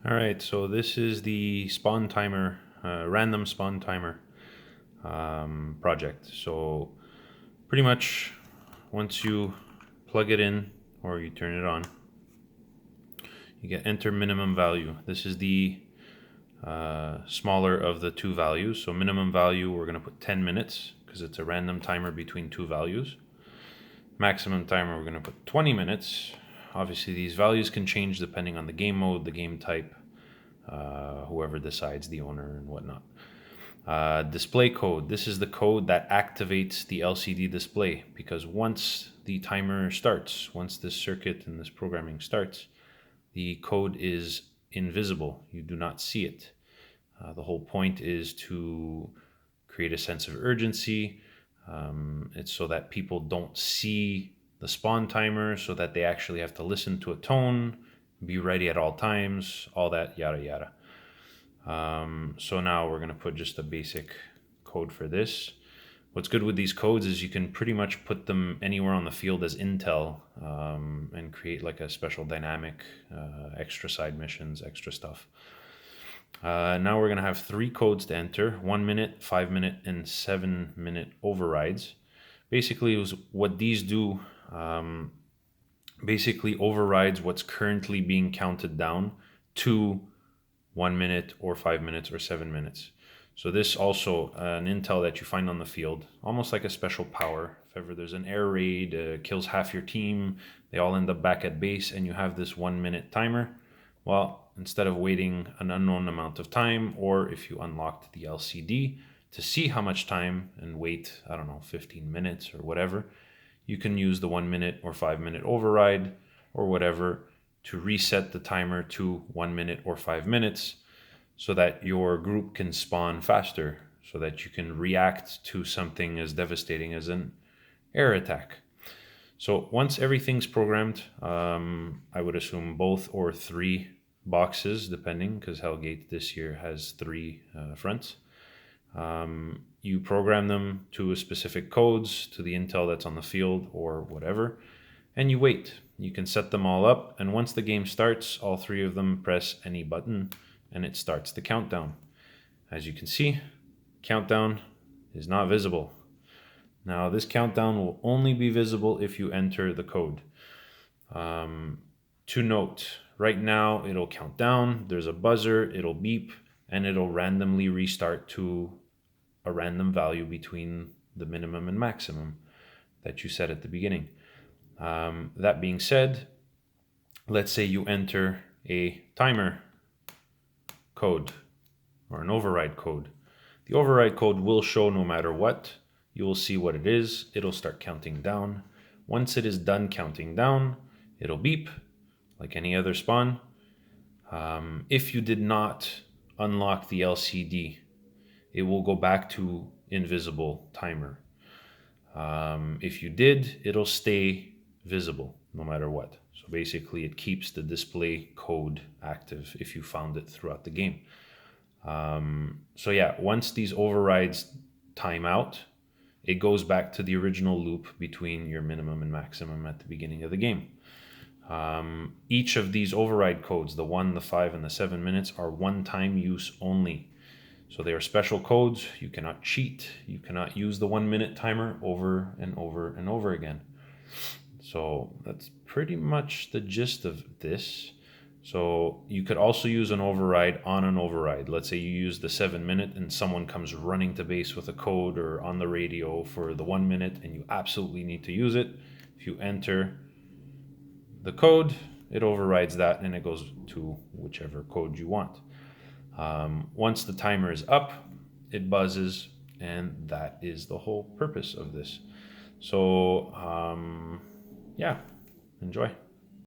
All right, so this is the spawn timer, random spawn timer project. So pretty much once you plug it in or you turn it on, you get enter minimum value. This is the smaller of the two values. So minimum value, we're going to put 10 minutes because it's a random timer between two values. Maximum timer, we're going to put 20 minutes. Obviously, these values can change depending on the game mode, the game type, whoever decides, the owner and whatnot. Display code. This is the code that activates the LCD display, because once the timer starts, once this circuit and this programming starts, the code is invisible. You do not see it. The whole point is to create a sense of urgency. It's so that people don't see the spawn timer, so that they actually have to listen to a tone, be ready at all times, all that yada yada. So now we're going to put just a basic code for this. What's good with these codes is you can pretty much put them anywhere on the field as intel, and create like a special dynamic, extra side missions, extra stuff. Now we're going to have 3 codes to enter: 1 minute, 5 minute, and 7 minute overrides. Basically, what these do, basically overrides what's currently being counted down to 1 minute or 5 minutes or 7 minutes. So this also an intel that you find on the field, almost like a special power. If ever there's an air raid, kills half your team, they all end up back at base, and you have this 1 minute timer. Well, instead of waiting an unknown amount of time, or if you unlocked the LCD to see how much time and wait, I don't know, 15 minutes or whatever, you can use the 1 minute or 5 minute override or whatever to reset the timer to 1 minute or 5 minutes, so that your group can spawn faster, so that you can react to something as devastating as an air attack. So once everything's programmed, I would assume both or 3 boxes, depending, because Hellgate this year has 3 fronts. You program them to a specific codes, to the intel that's on the field or whatever, and you wait. You can set them all up, and once the game starts, all 3 of them press any button and it starts the countdown. As you can see, countdown is not visible. Now this countdown will only be visible if you enter the code. To note, right now it'll count down, there's a buzzer, it'll beep, and it'll randomly restart to a random value between the minimum and maximum that you set at the beginning. That being said, let's say you enter a timer code or an override code. The override code will show no matter what. You will see what it is. It'll start counting down. Once it is done counting down, it'll beep like any other spawn. If you did not unlock the LCD, it will go back to invisible timer. If you did, it'll stay visible no matter what. So basically it keeps the display code active if you found it throughout the game. So yeah, once these overrides time out, it goes back to the original loop between your minimum and maximum at the beginning of the game. Each of these override codes, the 1, the 5, and the 7 minutes, are one-time use only. So they are special codes. You cannot cheat. You cannot use the 1 minute timer over and over and over again. So that's pretty much the gist of this. So you could also use an override on an override. Let's say you use the 7 minute and someone comes running to base with a code or on the radio for the 1 minute and you absolutely need to use it. If you enter the code, it overrides that and it goes to whichever code you want. Once the timer is up, it buzzes, and that is the whole purpose of this. So yeah, enjoy.